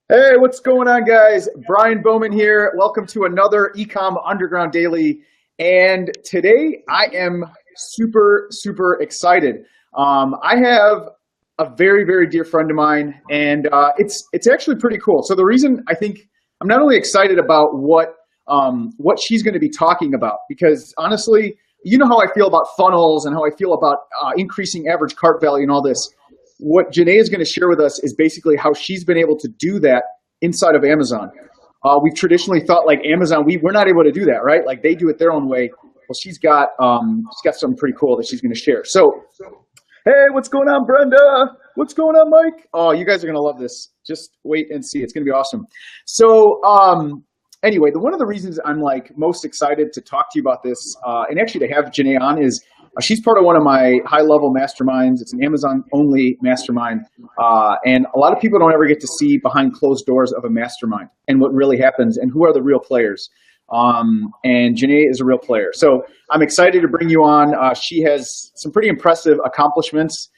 Hey, what's going on, guys? Brian Bowman here. Welcome to another eCom Underground Daily. And today I am super excited. I have a very dear friend of mine, and it's actually pretty cool. So the reason I think I'm not only excited about what she's going to be talking about, because honestly, you know how I feel about funnels and how I feel about increasing average cart value and all this. What Janae is going to share with us is basically how she's been able to do that inside of Amazon. We've traditionally thought like Amazon, we're not able to do that, right? Like they do it their own way. Well, she's got something pretty cool that she's going to share. So, hey, what's going on, Brenda? What's going on, Mike? Oh, you guys are going to love this. Just wait and see. It's going to be awesome. So, anyway, one of the reasons I'm like most excited to talk to you about this, and actually to have Janae on, is she's part of one of my high-level masterminds. It's an Amazon-only mastermind, and a lot of people don't ever get to see behind closed doors of a mastermind and what really happens and who are the real players. And Janae is a real player. So I'm excited to bring you on. She has some pretty impressive accomplishments.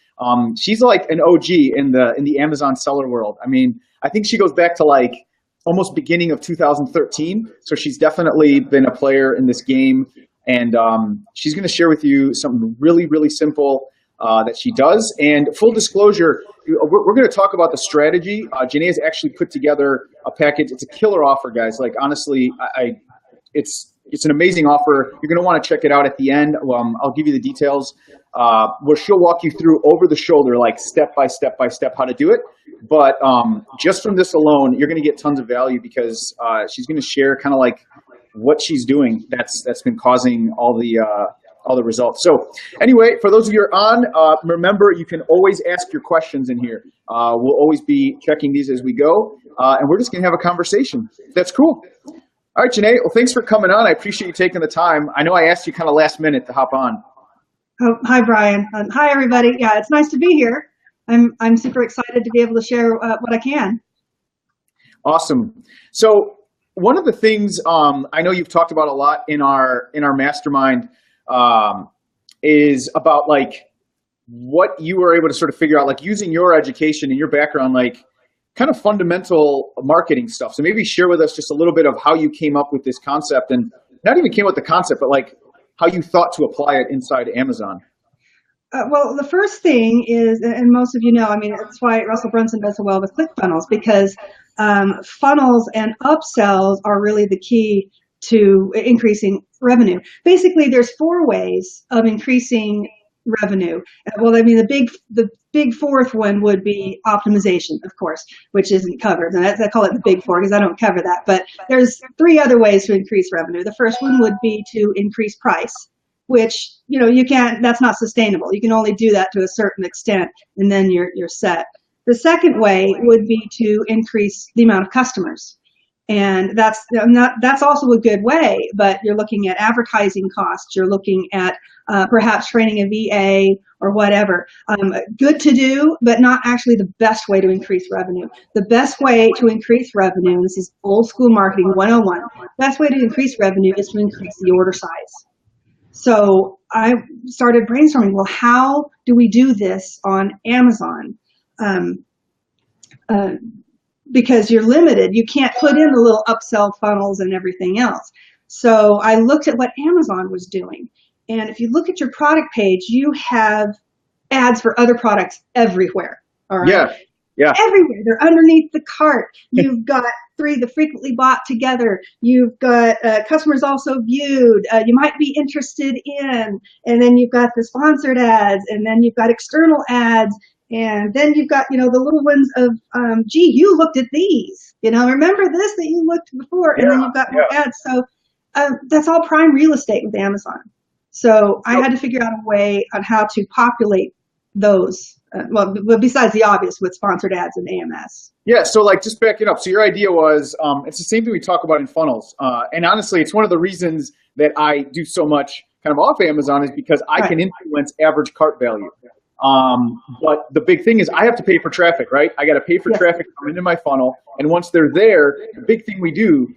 She's like an OG in the Amazon seller world. I mean, I think she goes back to like almost beginning of 2013. So she's definitely been a player in this game. And she's going to share with you something really simple that she does. And full disclosure, we're going to talk about the strategy. Janae has actually put together a package. It's a killer offer, guys. Like, honestly, it's an amazing offer. You're going to want to check it out at the end. I'll give you the details where she'll walk you through over the shoulder, like step by step how to do it. But just from this alone, you're going to get tons of value because she's going to share kind of like what she's doing that's been causing all the results. So anyway, for those of you who are on, remember you can always ask your questions in here. We'll always be checking these as we go, and we're just going to have a conversation. That's cool. All right, Janae, well, thanks for coming on. I appreciate you taking the time. I know I asked you kind of last minute to hop on. Oh, hi, Brian. Hi, everybody. Yeah, it's nice to be here. I'm super excited to be able to share what I can. Awesome. So one of the things I know you've talked about a lot in our mastermind is about like what you were able to sort of figure out, like using your education and your background, like kind of fundamental marketing stuff. So maybe share with us just a little bit of how you came up with this concept, and not even came up with the concept, but like how you thought to apply it inside Amazon. Well, the first thing is, and most of you know, I mean, that's why Russell Brunson does so well with ClickFunnels, because funnels and upsells are really the key to increasing revenue. Basically, there's four ways of increasing revenue. Well, I mean, the big fourth one would be optimization, of course, which isn't covered. And I call it the big four because I don't cover that. But there's three other ways to increase revenue. The first one would be to increase price, which, you know, you can't, that's not sustainable. You can only do that to a certain extent, and then you're set. The second way would be to increase the amount of customers. And that's also a good way, but you're looking at advertising costs, you're looking at perhaps training a VA or whatever. Good to do, but not actually the best way to increase revenue. The best way to increase revenue, and this is old school marketing 101, best way to increase revenue is to increase the order size. So I started brainstorming, well, how do we do this on Amazon? Because you're limited. You can't put in the little upsell funnels and everything else. So I looked at what Amazon was doing. And if you look at your product page, you have ads for other products everywhere. All right. Yeah. Everywhere. They're underneath the cart. You've got the frequently bought together. You've got customers also viewed. You might be interested in. And then you've got the sponsored ads. And then you've got external ads. And then you've got, you know, the little ones of, gee, you looked at these, you know, remember this that you looked before, and then you've got more ads. So that's all prime real estate with Amazon. So I had to figure out a way on how to populate those, well, besides the obvious with sponsored ads and AMS. Yeah, so like just backing up. So your idea was, it's the same thing we talk about in funnels. And honestly, it's one of the reasons that I do so much kind of off Amazon is because I can influence average cart value. But the big thing is I have to pay for traffic, right? I got to pay for Yes. traffic coming into my funnel. And once they're there, the big thing we do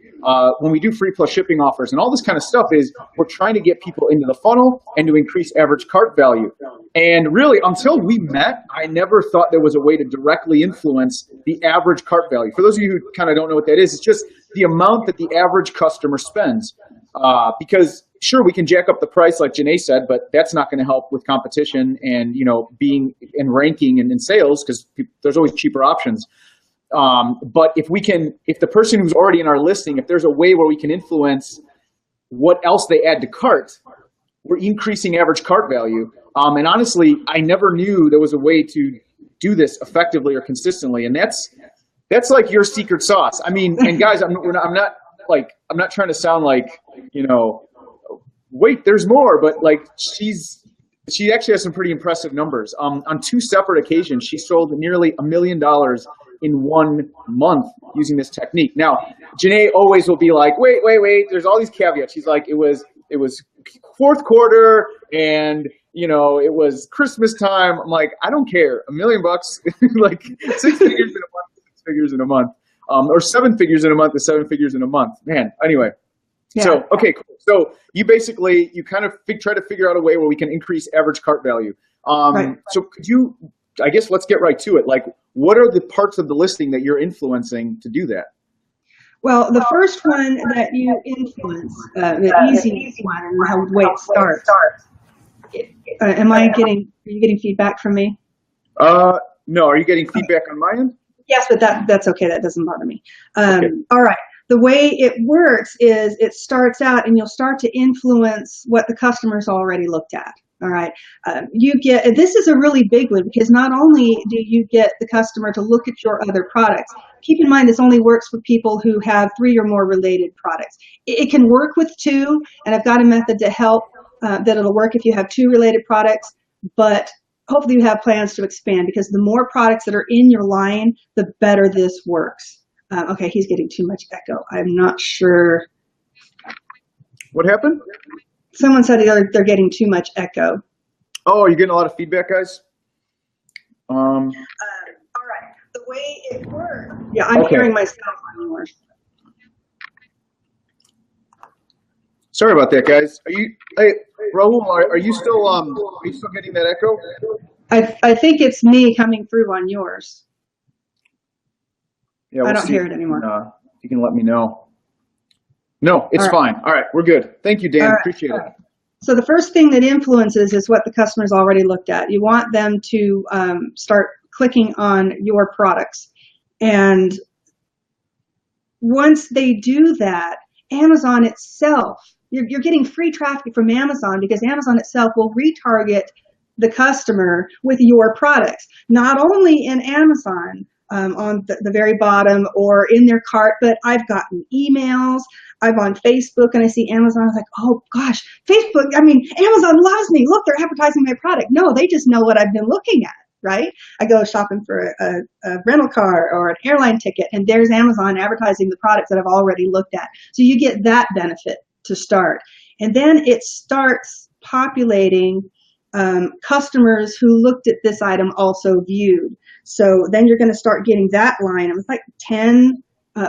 when we do free plus shipping offers and all this kind of stuff is we're trying to get people into the funnel and to increase average cart value. And really, until we met, I never thought there was a way to directly influence the average cart value. For those of you who kind of don't know what that is, it's just the amount that the average customer spends. Because sure, we can jack up the price like Janae said, but that's not going to help with competition and, being in ranking and in sales because there's always cheaper options. But if the person who's already in our listing, if there's a way where we can influence what else they add to cart, we're increasing average cart value. And honestly, I never knew there was a way to do this effectively or consistently. And that's like your secret sauce. I mean, and guys, I'm not trying to sound like, wait, there's more, but like she actually has some pretty impressive numbers. On 2 separate occasions, she sold nearly $1 million in 1 month using this technique. Now, Janae always will be like, wait, there's all these caveats. She's like, it was fourth quarter and it was Christmas time. I'm like, I don't care. $1 million, like 6 figures in a month, 6 figures in a month, or 7 figures in a month is 7 figures in a month. Man, anyway. Yeah. So, okay, cool. So you kind of try to figure out a way where we can increase average cart value. Right. So I guess let's get right to it. Like, what are the parts of the listing that you're influencing to do that? Well, the first one that you influence, the easy one, and how the way it starts. Are you getting feedback from me? No. Are you getting feedback on my end? Yes, but that's okay. That doesn't bother me. Okay. All right. The way it works is it starts out and you'll start to influence what the customer's already looked at. All right. This is a really big one because not only do you get the customer to look at your other products, keep in mind this only works for people who have 3 or more related products. It can work with 2, and I've got a method to help that it'll work if you have 2 related products, but hopefully you have plans to expand because the more products that are in your line, the better this works. Okay, he's getting too much echo. I'm not sure. What happened? Someone said they're getting too much echo. Oh, are you getting a lot of feedback, guys? All right. The way it works. Yeah, I'm hearing myself on yours. Sorry about that, guys. Hey, Raul, are you still getting that echo? I think it's me coming through on yours. Yeah, I don't hear it anymore. You can let me know. No, it's fine. All right, we're good. Thank you, Dan. Appreciate it. So the first thing that influences is what the customer's already looked at. You want them to start clicking on your products. And once they do that, Amazon itself, you're getting free traffic from Amazon because Amazon itself will retarget the customer with your products. Not only in Amazon, on the very bottom or in their cart, but I've gotten emails. I'm on Facebook and I see Amazon. I was like, oh gosh, Facebook, Amazon loves me. Look, they're advertising my product. No, they just know what I've been looking at, right? I go shopping for a rental car or an airline ticket and there's Amazon advertising the products that I've already looked at. So you get that benefit to start. And then it starts populating customers who looked at this item also viewed. So then you're going to start getting that line. It was like 10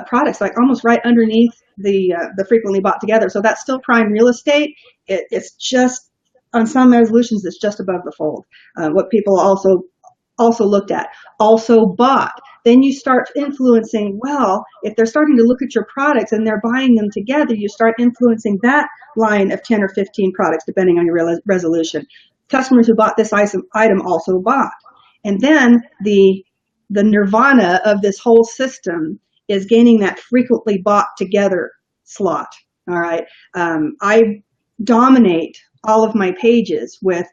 products, like almost right underneath the frequently bought together. So that's still prime real estate. It's just on some resolutions, it's just above the fold. What people also looked at, also bought. Then you start influencing, well, if they're starting to look at your products and they're buying them together, you start influencing that line of 10 or 15 products, depending on your resolution. Customers who bought this item also bought. And then the nirvana of this whole system is gaining that frequently bought together slot. All right. I dominate all of my pages with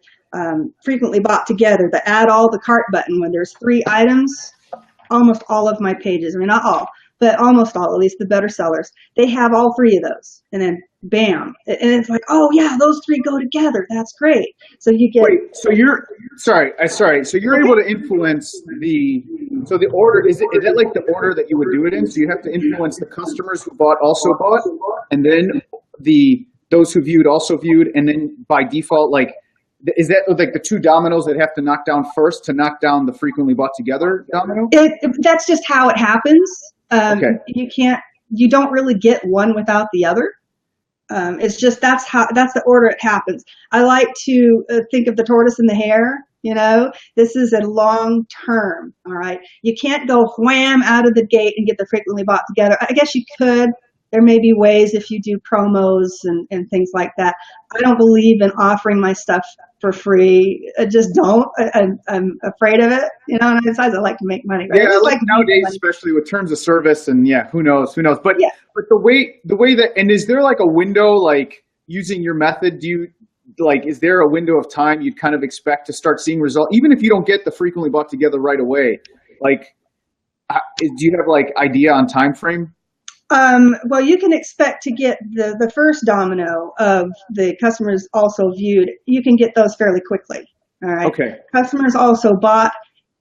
frequently bought together, the add all the cart button. When there's 3 items, almost all of my pages, not all, but almost all, at least the better sellers, they have all 3 of those. And then bam. And it's like, oh yeah, those 3 go together. That's great. So you get. Wait, so sorry. So you're able to influence the order, is that like the order that you would do it in? So you have to influence the customers who bought also bought, and then those who viewed also viewed, and then by default, like Is that like the two dominoes that have to knock down first to knock down the frequently bought together domino? That's just how it happens. Okay. You don't really get one without the other. It's just that's the order it happens. I like to think of the tortoise and the hare. This is a long term. All right, you can't go wham out of the gate and get the frequently bought together. I guess you could. There may be ways if you do promos and things like that. I don't believe in offering my stuff for free. I just don't. I'm afraid of it. And besides, I like to make money. Right? Yeah, I like nowadays, especially with terms of service, and who knows? But yeah. But the way that, and is there like a window, like using your method? Is there a window of time you'd kind of expect to start seeing results, even if you don't get the frequently bought together right away? Like, do you have like idea on time frame? Well, you can expect to get the first domino of the customers also viewed. You can get those fairly quickly. All right. Okay. Customers also bought,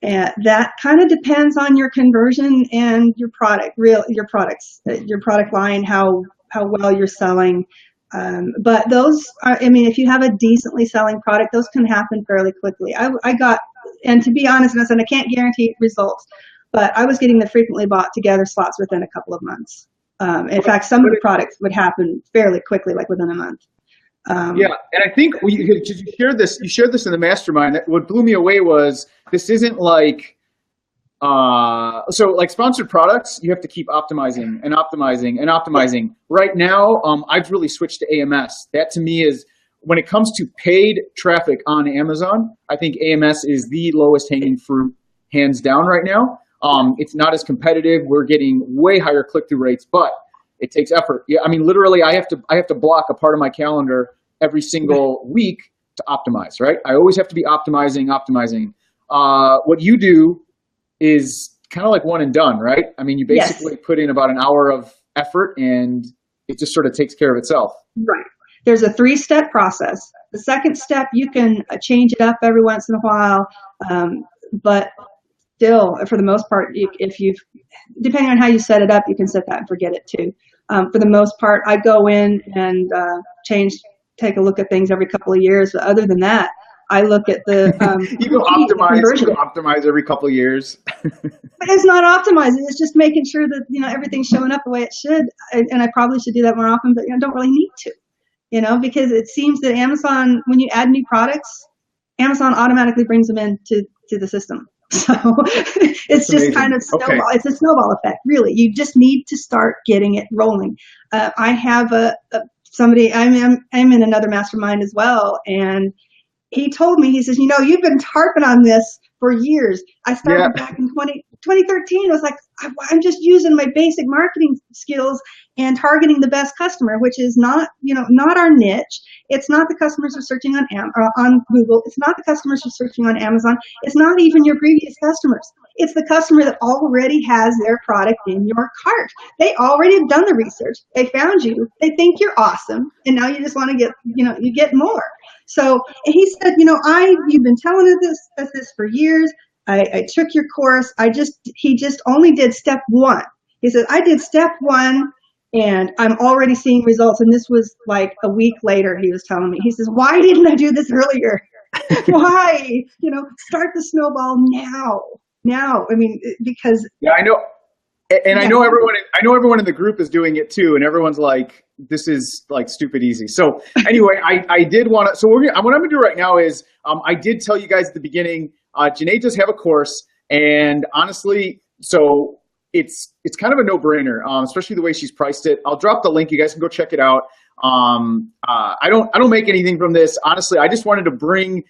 and that kind of depends on your conversion and your product, your product line, how well you're selling. But those are, if you have a decently selling product, those can happen fairly quickly. I got, and to be honest, and I can't guarantee results, but I was getting the frequently bought together slots within a couple of months. In fact, some of the products would happen fairly quickly, like within a month. Yeah, and I think you shared this in the mastermind. What blew me away was this isn't like, so like sponsored products, you have to keep optimizing and optimizing and optimizing. Right now, I've really switched to AMS. That to me is, when it comes to paid traffic on Amazon, I think AMS is the lowest hanging fruit, hands down right now. It's not as competitive. We're getting way higher click-through rates, but it takes effort. Yeah, literally, I have to block a part of my calendar every single week to optimize. Right? I always have to be optimizing. What you do is kind of like one and done, right? You basically put in about an hour of effort, and it just sort of takes care of itself. Right. There's a 3-step process. The second step, you can change it up every once in a while, but still, for the most part, depending on how you set it up, you can set that and forget it too. For the most part, I go in and take a look at things every couple of years. But other than that, I look at the you go optimize every couple of years. But it's not optimizing. It's just making sure that everything's showing up the way it should. And I probably should do that more often, but I don't really need to. Because it seems that Amazon, when you add new products, Amazon automatically brings them into the system. So it's just kind of snowball. Okay. It's a snowball effect, really. You just need to start getting it rolling. I have somebody. I'm in another mastermind as well, and he told me, he says, you've been harping on this for years. I started back in 2013. I was like, I'm just using my basic marketing skills and targeting the best customer, which is not our niche. It's not the customers who are searching on Google. It's not the customers who are searching on Amazon. It's not even your previous customers. It's the customer that already has their product in your cart. They already have done the research. They found you. They think you're awesome. And now you just want to get, you get more. So he said, you've been telling us this for years. I took your course. He just only did step 1. He said, I did step 1 and I'm already seeing results. And this was like a week later, he was telling me, he says, why didn't I do this earlier? Why? Start the snowball now. Because. Yeah, I know. And I know everyone in the group is doing it too. And everyone's like, this is like stupid easy. So anyway, I did want to, so what I'm going to do right now is, I did tell you guys at the beginning, Janae does have a course, and honestly, so it's kind of a no-brainer, especially the way she's priced it. I'll drop the link. You guys can go check it out. I don't make anything from this. Honestly, I just wanted to bring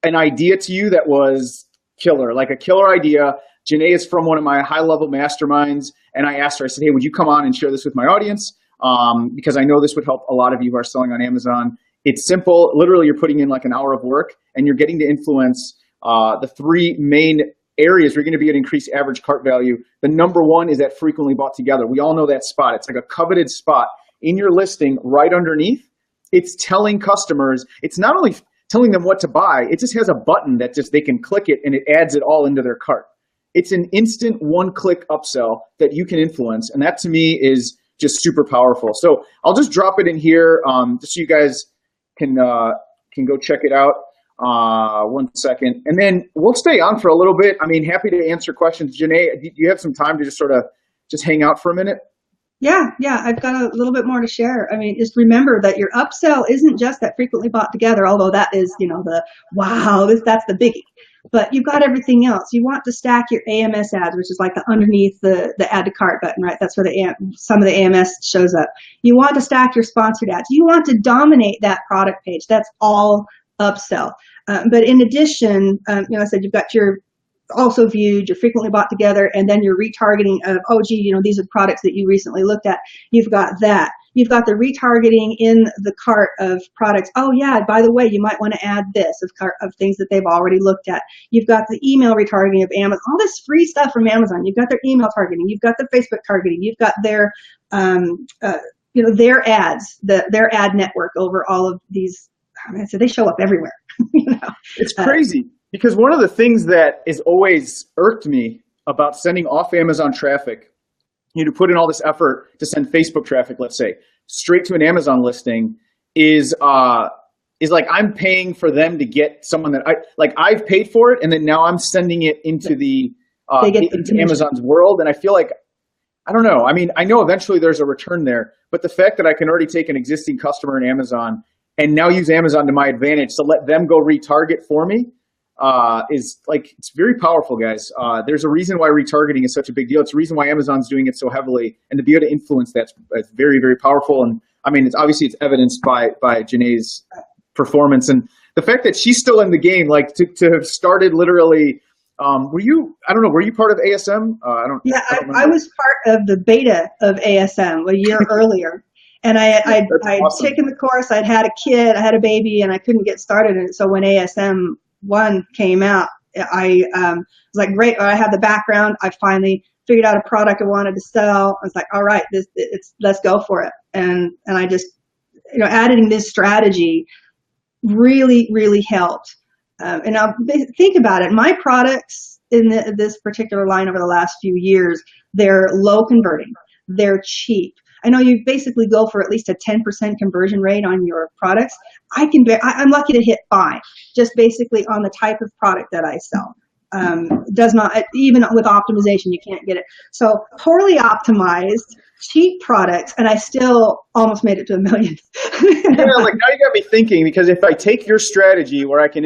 an idea to you that was killer, like a killer idea. Janae is from one of my high-level masterminds, and I asked her, I said, hey, would you come on and share this with my audience? Because I know this would help a lot of you who are selling on Amazon. It's simple. Literally, you're putting in like an hour of work, and you're getting to influence the 3 main areas where you're going to be able to increase average cart value. The number 1 is that frequently bought together. We all know that spot. It's like a coveted spot in your listing right underneath. It's telling customers, it's not only telling them what to buy, it just has a button that just they can click it and it adds it all into their cart. It's an instant 1-click upsell that you can influence. And that to me is just super powerful. So I'll just drop it in here just so you guys can go check it out. One second. And then we'll stay on for a little bit. I mean, happy to answer questions. Janae, do you have some time to just sort of just hang out for a minute? Yeah, yeah, I've got a little bit more to share. I mean, just remember that your upsell isn't just that frequently bought together, although that is, the wow, that's the biggie. But you've got everything else. You want to stack your AMS ads, which is like the underneath the add to cart button, right? That's where some of the AMS shows up. You want to stack your sponsored ads. You want to dominate that product page. That's all upsell. But in addition, I said you've got your also viewed, you're frequently bought together, and then your retargeting of, oh, gee, these are products that you recently looked at. You've got that. You've got the retargeting in the cart of products. Oh, yeah, by the way, you might want to add this of things that they've already looked at. You've got the email retargeting of Amazon, all this free stuff from Amazon. You've got their email targeting. You've got the Facebook targeting. You've got their, their ads, their ad network over all of these. I mean, so they show up everywhere. It's crazy. Because one of the things that has always irked me about sending off Amazon traffic, to put in all this effort to send Facebook traffic, let's say, straight to an Amazon listing, is like I'm paying for them to get someone that I've paid for it, and then now I'm sending it into into Amazon's world, and I feel like, I don't know. I mean, I know eventually there's a return there, but the fact that I can already take an existing customer in Amazon and now use Amazon to my advantage to let them go retarget for me, is like, it's very powerful, guys. There's a reason why retargeting is such a big deal. It's a reason why Amazon's doing it so heavily, and to be able to influence that's very, very powerful. And I mean, it's evidenced by Janae's performance, and the fact that she's still in the game, like to have started literally. Were you part of ASM? Yeah, I was part of the beta of ASM a year earlier. And I'd awesome. Taken the course. I'd had a kid, I had a baby, and I couldn't get started in it. So when ASM 1 came out, I was like, great, I have the background. I finally figured out a product I wanted to sell. I was like, all right, let's go for it. And I just, adding this strategy really, really helped. And now think about it. My products in this particular line over the last few years, they're low converting. They're cheap. I know you basically go for at least a 10% conversion rate on your products. I'm lucky to hit 5, just basically on the type of product that I sell. Does not, even with optimization, you can't get it. So poorly optimized, cheap products, and I still almost made it to $1 million. Yeah, like now you got me thinking, because if I take your strategy where I can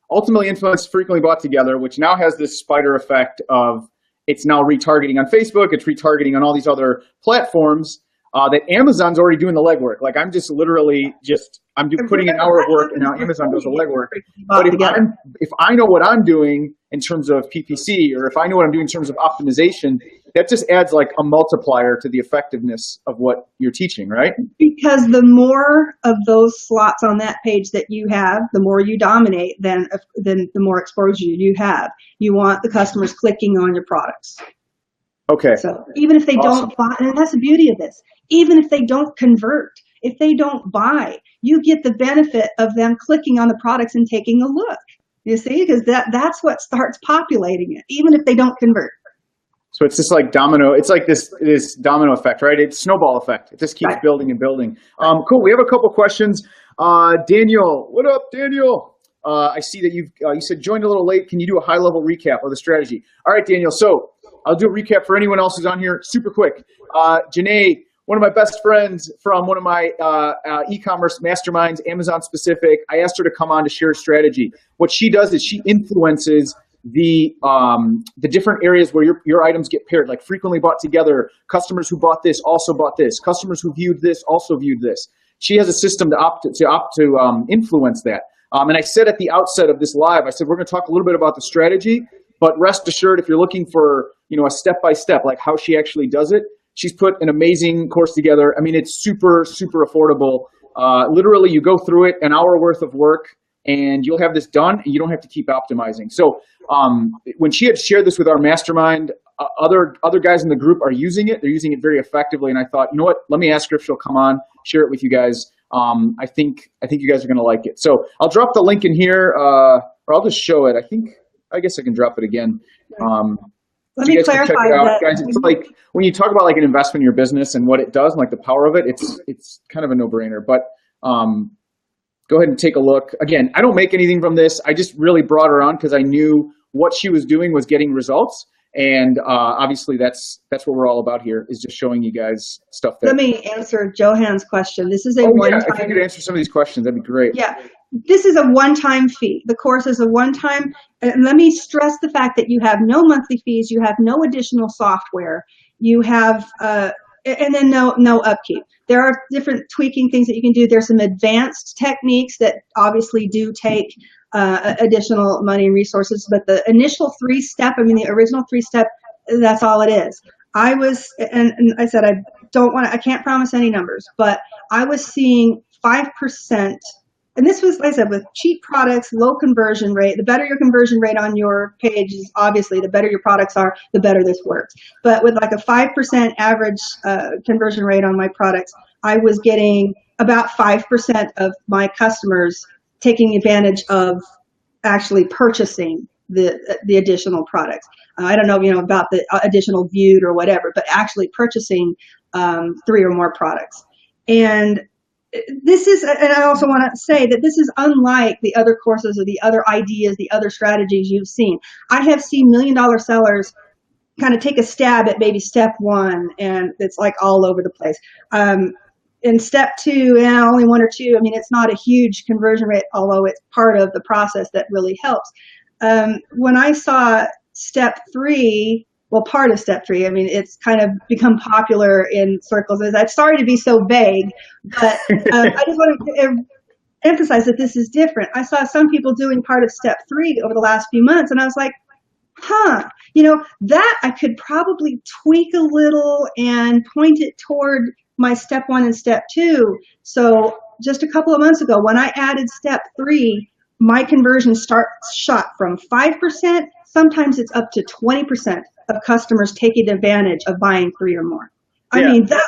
ultimately influence frequently bought together, which now has this spider effect of, it's now retargeting on Facebook, it's retargeting on all these other platforms, that Amazon's already doing the legwork. Like I'm just literally putting an hour of work, and now Amazon does the legwork. But if I know what I'm doing in terms of PPC, or if I know what I'm doing in terms of optimization, that just adds like a multiplier to the effectiveness of what you're teaching, right? Because the more of those slots on that page that you have, the more you dominate, then the more exposure you have. You want the customers clicking on your products. Okay. So even if they don't buy, and that's the beauty of this, even if they don't convert, if they don't buy, you get the benefit of them clicking on the products and taking a look. You see, because that's what starts populating it, even if they don't convert. So it's just like domino. It's like this domino effect, right? It's snowball effect. It just keeps building and building. Cool. We have a couple questions. Daniel, what up, Daniel? I see that you said joined a little late. Can you do a high-level recap of the strategy? All right, Daniel. So I'll do a recap for anyone else who's on here super quick. Janae, one of my best friends from one of my e-commerce masterminds, Amazon specific, I asked her to come on to share a strategy. What she does is she influences the different areas where your items get paired, like frequently bought together, customers who bought this also bought this, customers who viewed this also viewed this. She has a system to influence that. And I said at the outset of this live, I said, we're going to talk a little bit about the strategy, but rest assured, if you're looking for, a step-by-step, like how she actually does it, she's put an amazing course together. I mean, it's super, super affordable. Literally, you go through it, an hour worth of work, and you'll have this done, and you don't have to keep optimizing. So when she had shared this with our mastermind, other guys in the group are using it. They're using it very effectively, and I thought, you know what? Let me ask her if she'll come on, share it with you guys. I think you guys are going to like it. So I'll drop the link in here, or I'll just show it. I guess I can drop it again. Let me clarify that. Guys, it's like when you talk about like an investment in your business and what it does, and like the power of it, it's kind of a no-brainer. But go ahead and take a look. Again, I don't make anything from this. I just really brought her on because I knew what she was doing was getting results. And obviously, that's what we're all about here, is just showing you guys stuff. Let me answer Johan's question. This is a one-time. If you could answer some of these questions, that'd be great. Yeah, this is a one-time fee. The course is a one-time. And let me stress the fact that you have no monthly fees. You have no additional software. You have, and then no upkeep. There are different tweaking things that you can do. There's some advanced techniques that obviously do take additional money and resources, but the initial three-step, the original three-step, that's all it is. And I said, I can't promise any numbers, but I was seeing 5%, and this was, like I said, with cheap products, low conversion rate. The better your conversion rate on your page is, obviously, the better your products are, the better this works. But with like a 5% average conversion rate on my products, I was getting about 5% of my customers taking advantage of actually purchasing the additional products. I don't know, about the additional viewed or whatever, but actually purchasing 3 or more products. And I also want to say that this is unlike the other courses or the other ideas, the other strategies you've seen. I have seen $1 million sellers kind of take a stab at maybe step 1, and it's like all over the place. In step 2, only 1 or 2. It's not a huge conversion rate, although it's part of the process that really helps. When I saw step 3, part of step 3, it's kind of become popular in circles. It's sorry to be so vague, but I just want to emphasize that this is different. I saw some people doing part of step 3 over the last few months, and I was like, that I could probably tweak a little and point it toward my step 1 and step 2. So just a couple of months ago, when I added step 3, my conversion shot from 5%. Sometimes it's up to 20% of customers taking advantage of buying 3 or more. That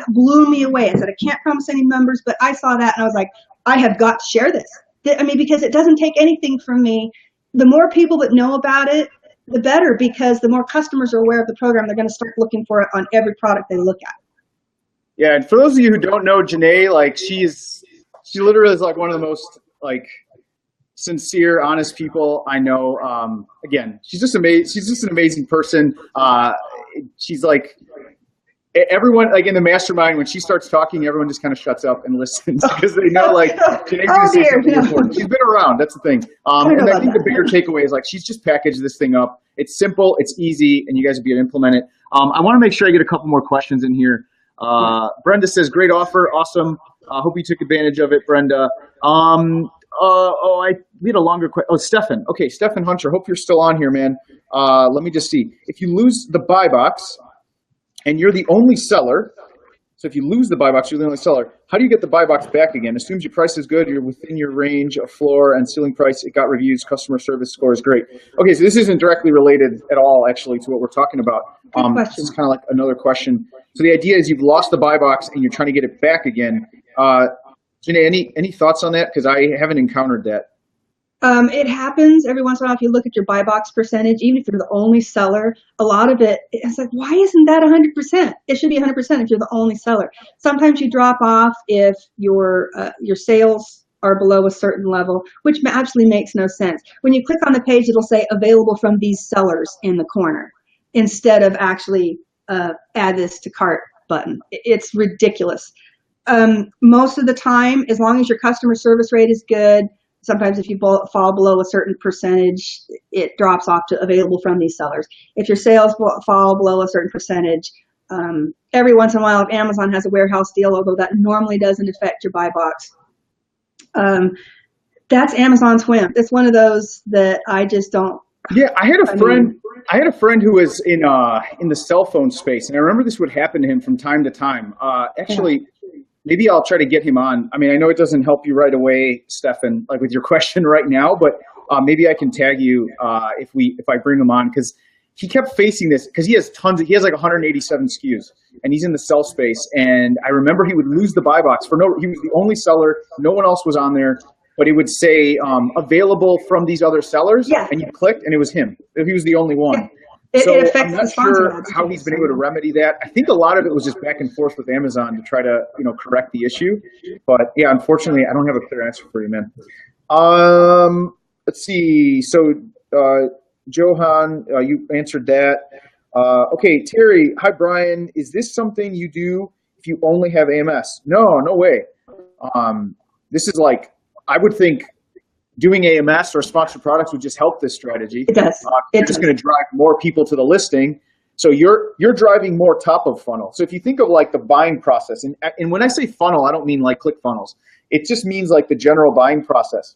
blew me away. I said, I can't promise any numbers, but I saw that and I was like, I have got to share this. Because it doesn't take anything from me. The more people that know about it, the better, because the more customers are aware of the program, they're going to start looking for it on every product they look at. Yeah, and for those of you who don't know Janae, she literally is like one of the most sincere, honest people I know. Again, she's just amazing. She's just an amazing person. She's like everyone, in the mastermind, when she starts talking, everyone just kind of shuts up and listens because they know Janae's going to say something important. She's been around. That's the thing. And I think the bigger takeaway is she's just packaged this thing up. It's simple, it's easy, and you guys will be able to implement it. I want to make sure I get a couple more questions in here. Brenda says, great offer. Awesome. Hope you took advantage of it, Brenda. We had a longer question. Oh, Stefan. Okay, Stefan Hunter. Hope you're still on here, man. Let me just see. If you lose the buy box and you're the only seller, so if you lose the buy box, you're the only seller, how do you get the buy box back again? Assumes your price is good, you're within your range of floor and ceiling price, it got reviews, customer service score is great. Okay, so this isn't directly related at all, actually, to what we're talking about. This is kind of like another question. So the idea is you've lost the buy box and you're trying to get it back again. Janae, any thoughts on that? Because I haven't encountered that. It happens every once in a while. If you look at your buy box percentage, even if you're the only seller, a lot of it's like, why isn't that 100%? It should be 100% if you're the only seller. Sometimes you drop off if your sales are below a certain level, which actually makes no sense. When you click on the page, it'll say available from these sellers in the corner instead of actually add this to cart button. It's ridiculous. Most of the time, as long as your customer service rate is good, sometimes if you fall below a certain percentage, it drops off to available from these sellers. If your sales fall below a certain percentage, every once in a while, if Amazon has a warehouse deal, although that normally doesn't affect your buy box, that's Amazon's whim. It's one of those that I just don't. Yeah, I had a friend who was in the cell phone space, and I remember this would happen to him from time to time. Maybe I'll try to get him on. I know it doesn't help you right away, Stefan, with your question right now, but maybe I can tag you if I bring him on, because he kept facing this, because he has like 187 SKUs, and he's in the sell space. And I remember he would lose the buy box he was the only seller, no one else was on there, but it would say available from these other sellers, and you clicked, and it was him. He was the only one. it So I'm affects not the sponsored sure ads how too. he's been able to remedy that. I think a lot of it was just back and forth with Amazon to try to, correct the issue. But yeah, unfortunately, I don't have a clear answer for you, man. Let's see. So, Johan, you answered that. Okay, Terry. Hi, Brian. Is this something you do if you only have AMS? No, no way. This is like, I would think doing AMS or sponsored products would just help this strategy. It does. You're just going to drive more people to the listing. So you're driving more top of funnel. So if you think of like the buying process, and when I say funnel, I don't mean like ClickFunnels. It just means like the general buying process.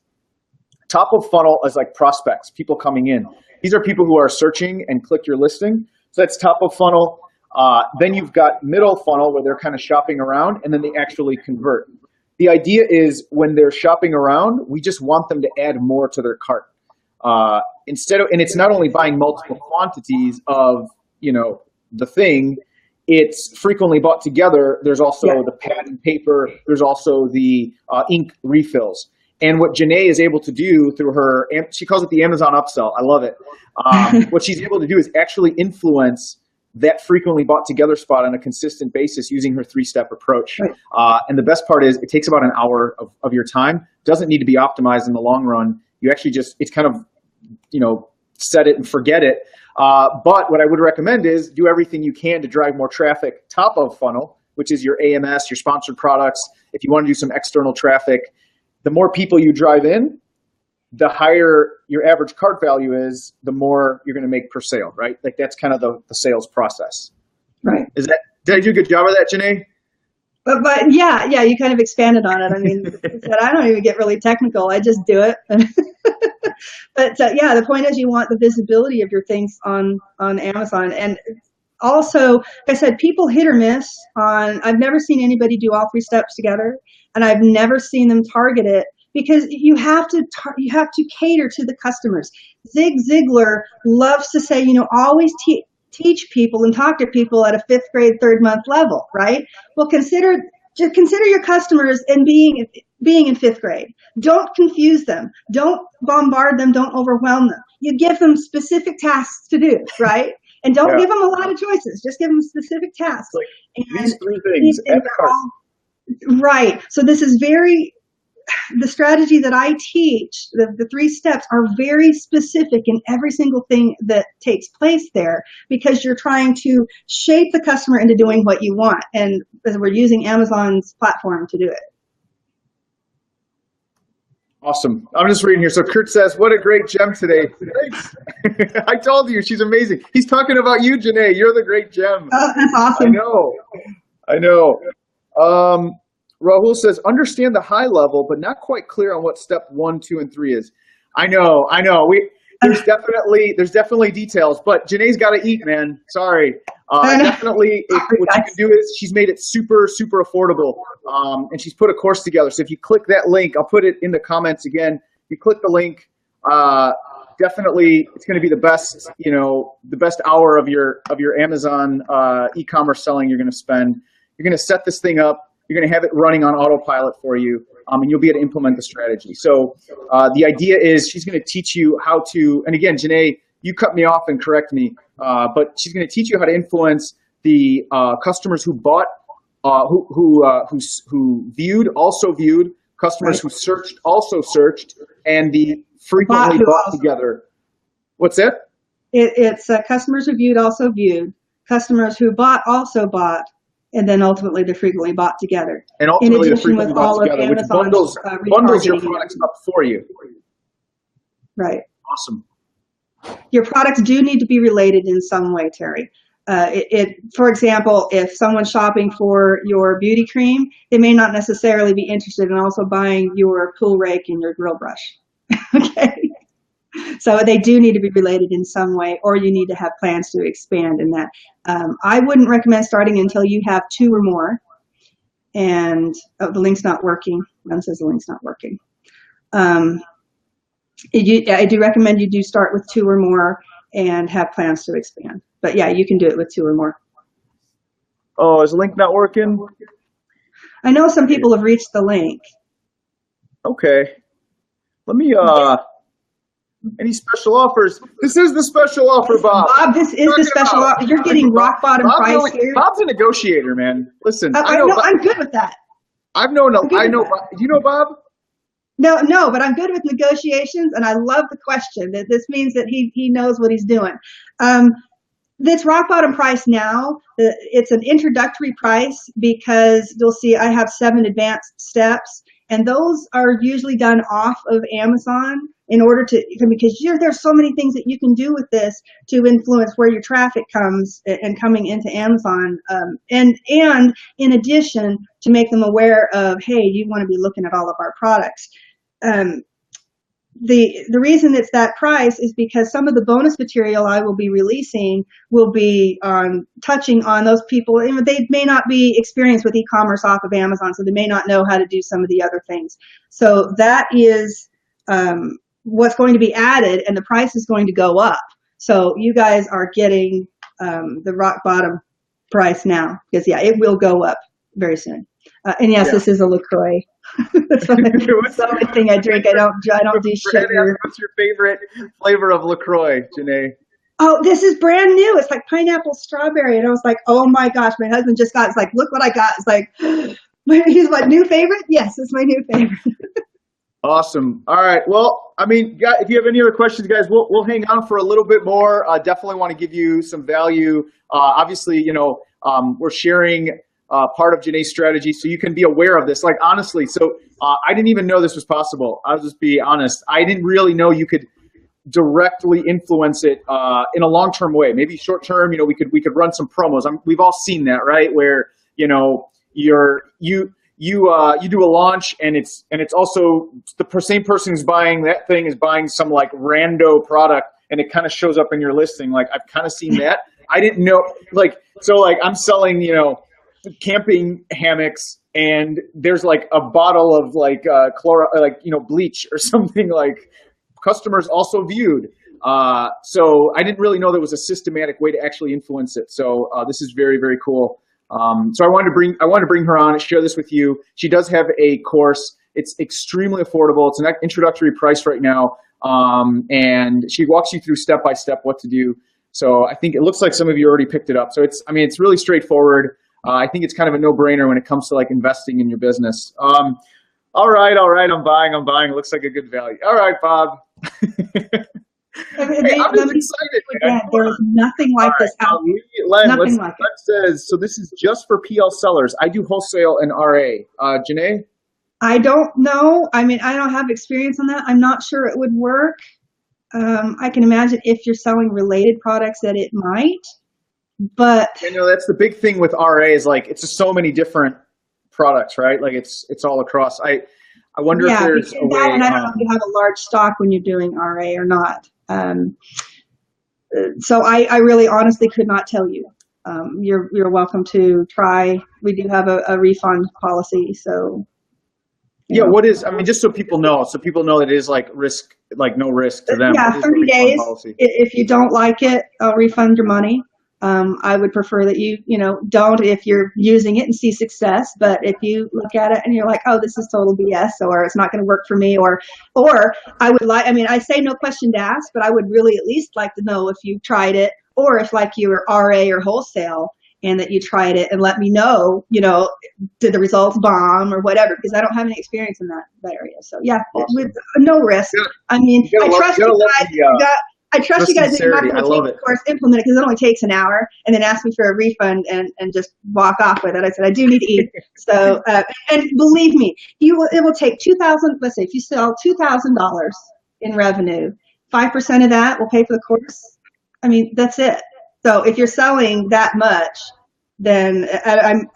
Top of funnel is like prospects, people coming in. These are people who are searching and click your listing. So that's top of funnel. Then you've got middle funnel where they're kind of shopping around and then they actually convert. The idea is when they're shopping around, we just want them to add more to their cart. And it's not only buying multiple quantities of, the thing, it's frequently bought together. There's also the pad and paper. There's also the ink refills. And what Janae is able to do through her, she calls it the Amazon upsell. I love it. What she's able to do is actually influence that frequently bought together spot on a consistent basis using her 3-step approach. Right. And the best part is it takes about an hour of your time. Doesn't need to be optimized in the long run. You actually it's kind of, set it and forget it. But what I would recommend is do everything you can to drive more traffic top of funnel, which is your AMS, your sponsored products. If you want to do some external traffic, the more people you drive in, the higher your average cart value is, the more you're going to make per sale, right? Like that's kind of the sales process. Right. Did I do a good job of that, Janae? But yeah, you kind of expanded on it. I mean, I don't even get really technical. I just do it. But yeah, the point is you want the visibility of your things on Amazon. And also, like I said, people hit or miss on, I've never seen anybody do all 3 steps together, and I've never seen them target it because you have to cater to the customers. Zig Ziglar loves to say, always teach people and talk to people at a 5th grade, 3rd month level, right? Well, consider your customers and being in 5th grade. Don't confuse them. Don't bombard them. Don't overwhelm them. You give them specific tasks to do, right? And don't give them a lot of choices. Just give them specific tasks. Like and these 3 things. Right. So this is the strategy that I teach, the 3 steps are very specific in every single thing that takes place there because you're trying to shape the customer into doing what you want. And we're using Amazon's platform to do it. Awesome. I'm just reading here. So Kurt says, what a great gem today. Thanks. I told you, she's amazing. He's talking about you, Janae. You're the great gem. Oh, that's awesome. I know. Rahul says, understand the high level, but not quite clear on what step 1, 2, and 3 is. I know. There's definitely details, but Janae's got to eat, man. Sorry. Definitely, what you can do is she's made it super, super affordable, and she's put a course together. So if you click that link, I'll put it in the comments again. You click the link. Definitely, it's going to be the best hour of your Amazon e-commerce selling you're going to spend. You're going to set this thing up. You're going to have it running on autopilot for you, and you'll be able to implement the strategy. So the idea is she's going to teach you how to, and again, Janae, you cut me off and correct me, but she's going to teach you how to influence the customers who bought, who viewed, also viewed, customers who searched, also searched, and the frequently bought together. What's that? It's customers who viewed, also viewed, customers who bought, also bought, and then ultimately they're frequently bought together. And ultimately they're frequently bought together, which bundles your products up for you. Right. Awesome. Your products do need to be related in some way, Terry. For example, if someone's shopping for your beauty cream, they may not necessarily be interested in also buying your pool rake and your grill brush. Okay. So they do need to be related in some way, or you need to have plans to expand in that. I wouldn't recommend starting until you have 2 or more. And the link's not working. Ron says the link's not working. I do recommend you do start with 2 or more and have plans to expand. But yeah, you can do it with 2 or more. Oh, is the link not working? I know some people have reached the link. Okay. Let me Any special offers? This is the special offer, Bob. Bob, this is the special offer. You're getting rock bottom price here. Bob's a negotiator, man. Listen, I know. I'm good with that. I know. Do you know Bob? No, but I'm good with negotiations, and I love the question. That this means that he knows what he's doing. This rock bottom price now, it's an introductory price because you'll see I have 7 advanced steps, and those are usually done off of Amazon in order to, because there's so many things that you can do with this to influence where your traffic comes and coming into Amazon. And in addition, to make them aware of, hey, you want to be looking at all of our products. The reason it's that price is because some of the bonus material I will be releasing will be touching on those people. They may not be experienced with e-commerce off of Amazon, so they may not know how to do some of the other things. So that is what's going to be added, and the price is going to go up. So you guys are getting the rock bottom price now, because yeah, it will go up very soon. And yes, This is a LaCroix. That's the only thing I drink. I don't do sugar. What's your favorite flavor of LaCroix, Janae? Oh, this is brand new. It's like pineapple strawberry. And I was like, oh my gosh, my husband just got, it's like, look what I got. It's like, he's my new favorite? Yes, it's my new favorite. Awesome. All right. Well, I mean, if you have any other questions, guys, we'll hang on for a little bit more. Definitely want to give you some value. Obviously, we're sharing part of Janae's strategy, so you can be aware of this. Like, honestly, so I didn't even know this was possible. I'll just be honest. I didn't really know you could directly influence it in a long-term way. Maybe short-term, we could run some promos. We've all seen that, right? Where you do a launch, and it's also the same person who's buying that thing is buying some like rando product, and it kind of shows up in your listing. Like, I've kind of seen that. I didn't know, I'm selling, camping hammocks, and there's like a bottle of bleach or something, like customers also viewed. So I didn't really know there was a systematic way to actually influence it. So this is very, very cool. So I wanted to bring her on and share this with you. She does have a course. It's extremely affordable. It's an introductory price right now. And she walks you through step by step what to do. So I think it looks like some of you already picked it up. So it's really straightforward. I think it's kind of a no-brainer when it comes to like investing in your business. All right. I'm buying. It looks like a good value. All right, Bob. Hey, I'm just excited. Again, there is nothing like this out there. Len says, so this is just for PL sellers. I do wholesale and RA. Janae? I don't know. I mean, I don't have experience on that. I'm not sure it would work. I can imagine if you're selling related products that it might. But that's the big thing with RA is like it's just so many different products, right? Like it's all across. I wonder if there's a way. And I don't know if you have a large stock when you're doing RA or not. So I really honestly could not tell you. You're welcome to try. We do have a refund policy, so. Yeah, what is? I mean, just so people know that it is like risk, like no risk to them. Yeah, 30 days. Policy. If you don't like it, I'll refund your money. I would prefer that you don't if you're using it and see success. But if you look at it and you're like, oh, this is total BS, or it's not going to work for me, or I would like, I say no question to ask, but I would really at least like to know if you tried it, or if like you were RA or wholesale and that you tried it and let me know, did the results bomb or whatever, because I don't have any experience in that area. So yeah, awesome. With no risk. I trust you guys. I trust you guys that you're not going to take the course, implement it, because it only takes an hour, and then ask me for a refund and just walk off with it. I said, I do need to eat. So, and believe me, it will take $2,000, let's say if you sell $2,000 in revenue, 5% of that will pay for the course. That's it. So if you're selling that much, then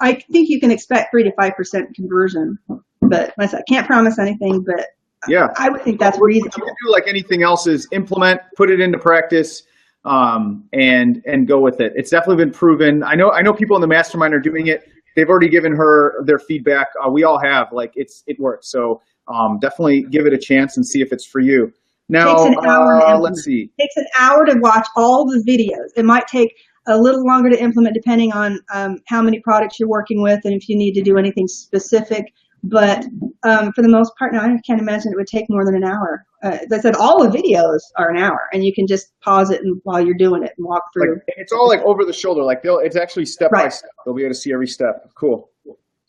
I think you can expect 3 to 5% conversion. But I can't promise anything, but yeah, I would think that's reasonable. What you can do, like anything else, is implement, put it into practice, and go with it. It's definitely been proven. I know people in the mastermind are doing it. They've already given her their feedback. We all have. Like it works. So definitely give it a chance and see if it's for you. Now, let's see. It takes an hour to watch all the videos. It might take a little longer to implement depending on how many products you're working with and if you need to do anything specific. But for the most part, now I can't imagine it would take more than an hour. as I said, all the videos are an hour, and you can just pause it and while you're doing it and walk through. Like, it's all like over the shoulder. Like it's actually step by Right. step. They'll be able to see every step. Cool.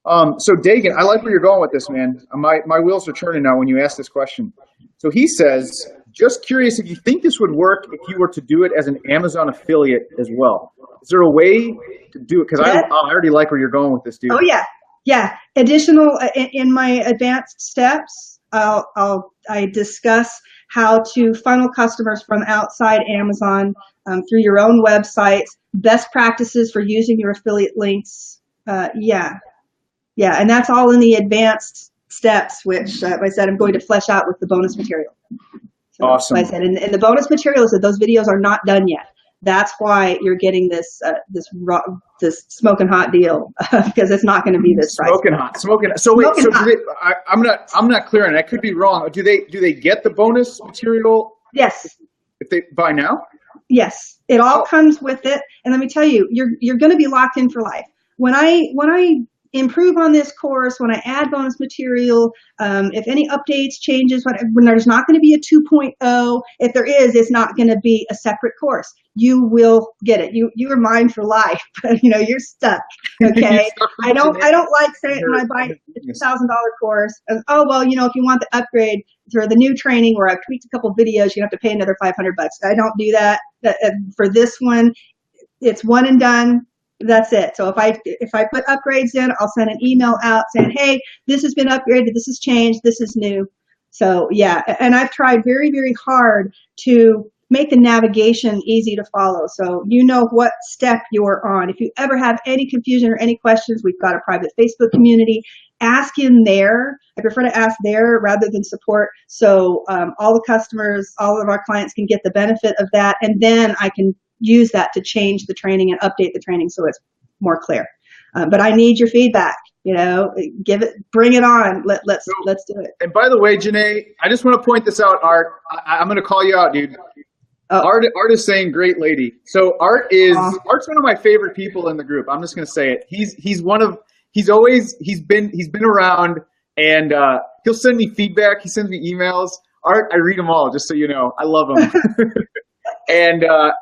So Dagan, I like where you're going with this, man. My wheels are turning now when you ask this question. So he says, just curious if you think this would work if you were to do it as an Amazon affiliate as well. Is there a way to do it? Because I already like where you're going with this, dude. Oh yeah, yeah. Additional in my advanced steps, I discuss how to funnel customers from outside Amazon through your own websites, best practices for using your affiliate links. Yeah, and that's all in the advanced steps, which I said I'm going to flesh out with the bonus material. So, awesome. Like I said, in the bonus material, so those videos are not done yet. That's why you're getting this smoking hot deal because it's not going to be this price. Smoking hot. So wait, I'm not clear on it. I could be wrong. Do they get the bonus material? Yes. If they buy now? Yes, it all comes with it. And let me tell you, you're going to be locked in for life. When I improve on this course, when I add bonus material, if any updates, changes, when there's not going to be a 2.0, if there is, it's not going to be a separate course. You will get it. You are mine for life. You're stuck. Okay. I don't like saying when I buy a $1,000 course, if you want the upgrade for the new training where I've tweaked a couple of videos, you have to pay another $500. I don't do that. For this one, it's one and done. That's it. So if I put upgrades in, I'll send an email out saying, hey, this has been upgraded, this has changed, this is new. So yeah, and I've tried very, very hard to make the navigation easy to follow. So you know what step you're on. If you ever have any confusion or any questions, we've got a private Facebook community. Ask in there. I prefer to ask there rather than support. So all the customers, all of our clients can get the benefit of that. And then I can use that to change the training and update the training so it's more clear. But I need your feedback. Bring it on. Let's do it. And by the way, Janae, I just want to point this out, Art. I'm going to call you out, dude. Oh. Art is saying great lady. So Art's one of my favorite people in the group. I'm just going to say it. He's been around, and he'll send me feedback. He sends me emails. Art, I read them all, just so you know. I love him. And I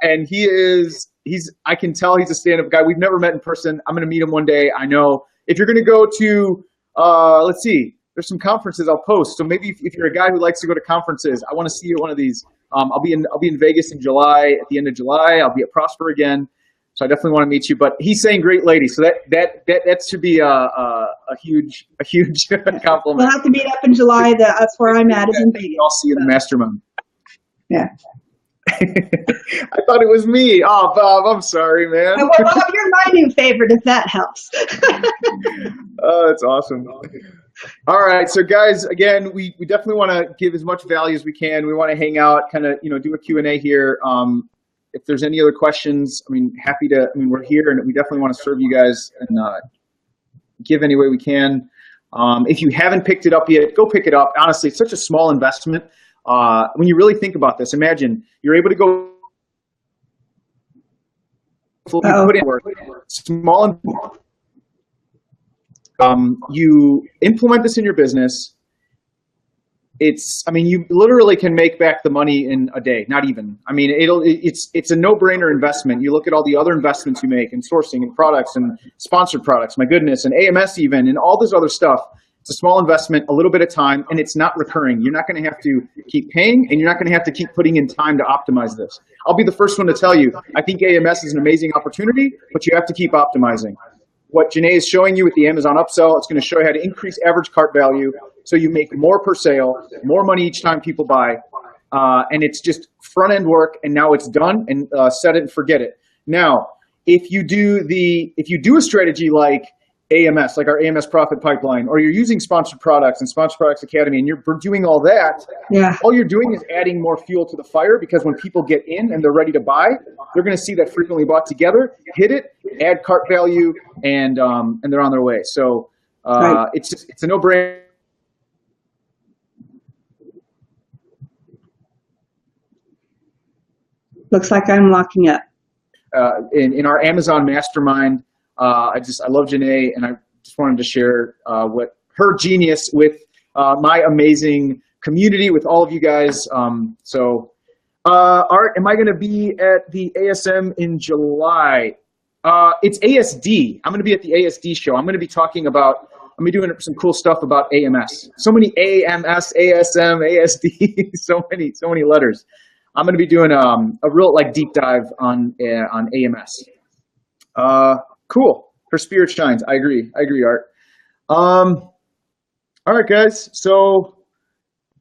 can tell he's a stand-up guy. We've never met in person. I'm going to meet him one day. I know. If you're going to go to, let's see, there's some conferences I'll post. So maybe if you're a guy who likes to go to conferences, I want to see you at one of these. I'll be in Vegas in July, at the end of July. I'll be at Prosper again. So I definitely want to meet you. But he's saying great lady. So that should be a huge compliment. We'll have to meet up in July. That's where I'm at, is in Vegas. I'll see you in the mastermind. Yeah. I thought it was me. Oh, Bob, I'm sorry, man. Well, Bob, you're my new favorite, if that helps. Oh, that's awesome. All right, so guys, again, we definitely want to give as much value as we can. We want to hang out, kind of, do a Q&A here. If there's any other questions, we're here, and we definitely want to serve you guys and give any way we can. If you haven't picked it up yet, go pick it up. Honestly, it's such a small investment. When you really think about this, imagine you're able to go put in work, small. You implement this in your business. You literally can make back the money in a day. Not even. It's a no-brainer investment. You look at all the other investments you make in sourcing and products and sponsored products. My goodness, and AMS even, and all this other stuff. It's a small investment, a little bit of time, and it's not recurring. You're not going to have to keep paying, and you're not going to have to keep putting in time to optimize this. I'll be the first one to tell you, I think AMS is an amazing opportunity, but you have to keep optimizing. What Janae is showing you with the Amazon upsell, it's going to show you how to increase average cart value so you make more per sale, more money each time people buy, and it's just front-end work, and now it's done, and set it and forget it. Now, if you do a strategy like AMS, like our AMS Profit Pipeline, or you're using Sponsored Products and Sponsored Products Academy, and you're doing all that, all you're doing is adding more fuel to the fire, because when people get in and they're ready to buy, they're going to see that frequently bought together, hit it, add cart value, and they're on their way. So it's a no-brainer. Looks like I'm locking up. In our Amazon mastermind, I love Janae, and I just wanted to share what her genius with my amazing community with all of you guys. Art, am I going to be at the ASM in July? It's ASD. I'm going to be at the ASD show. I'm going to be talking about, I'm going to be doing some cool stuff about AMS. So many AMS, ASM, ASD, so many letters. I'm going to be doing a real like deep dive on AMS. Cool. Her spirit shines. I agree, Art. All right, guys. So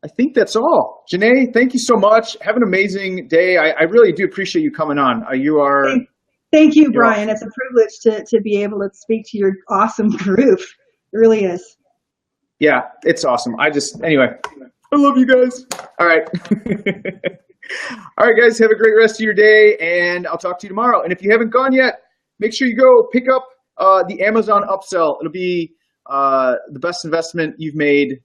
I think that's all. Janae, thank you so much. Have an amazing day. I really do appreciate you coming on. You are. Thank you, Brian. Awesome. It's a privilege to be able to speak to your awesome group. It really is. Yeah, it's awesome. Anyway, I love you guys. All right. All right, guys, have a great rest of your day, and I'll talk to you tomorrow. And if you haven't gone yet, make sure you go pick up the Amazon upsell. It'll be the best investment you've made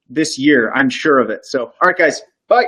this year. I'm sure of it. So, all right, guys, bye.